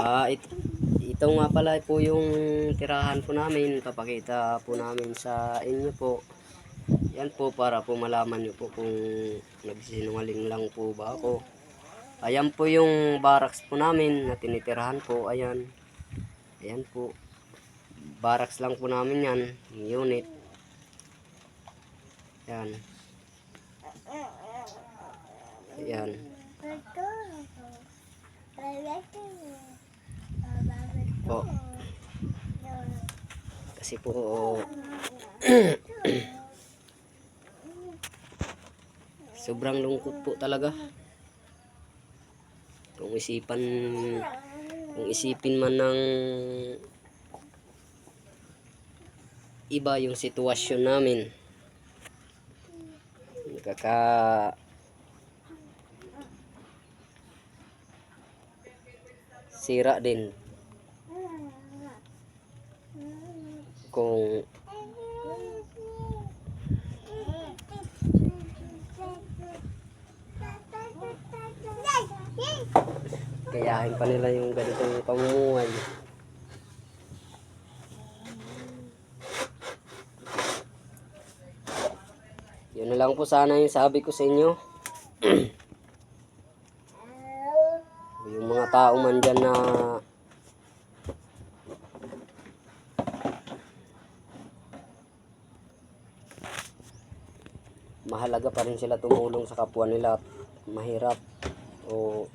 Ito nga pala po yung tirahan po namin. Papakita po namin sa inyo po. Yan po para po malaman nyo po kung nagsinungaling lang po ba ako. Ayan po yung barracks po namin na tinitirahan po. Ayan. Ayan po. Barracks lang po namin yan. Yung unit. Ayan. Ayan. Po. Kasi po sobrang lungkot po talaga. Kung isipin man ng iba yung sitwasyon namin. Sira din kung kayahin pa nila yung ganitong pamumuhay. Yun na lang po sana yung sabi ko sa inyo. Yung mga tao man dyan na mahalaga pa rin sila tumulong sa kapwa nila at mahirap o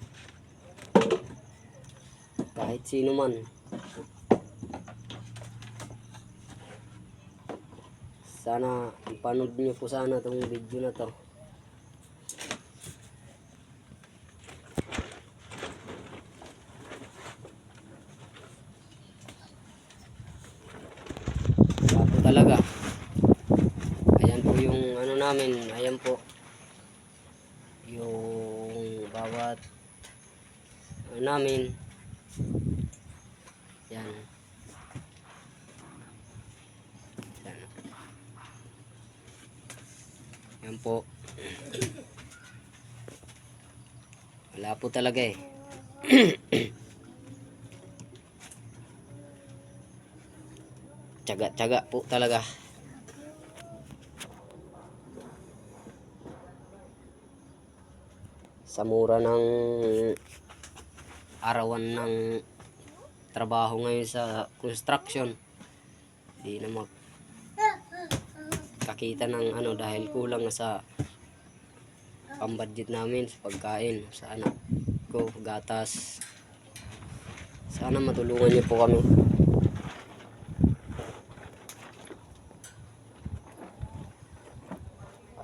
kahit sino man. Sana ipanood nyo po sana itong video na to. Wala po talaga. Ayan po yung ano namin. Ayan po yung bawat ano namin. Yan. Yan. Yan po. Wala po talaga eh. Tiyaga po talaga. Sa mura ng arawan ng trabaho ngayon sa construction, di na makakita ng ano dahil kulang na sa pambudget namin sa pagkain sa anak ko, gatas. Sana matulungan niyo po kami.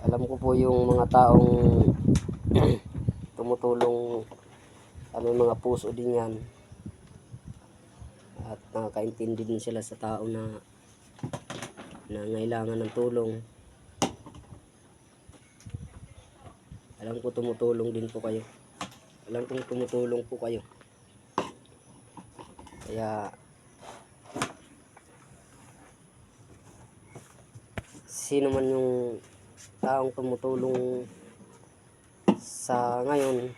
Alam ko po yung mga taong tumutulong, may mga puso din yan at nakakaintindi din sila sa tao na nangailangan ng tulong. Alam ko tumutulong din po kayo. Alam kong tumutulong po kayo. Kaya sino man yung taong tumutulong sa ngayon,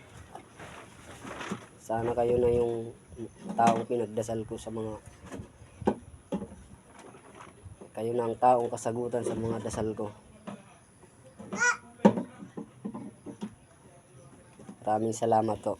sana kayo na yung taong pinagdasal ko sa mga kayo na ang taong kasagutan sa mga dasal ko. Maraming salamat po.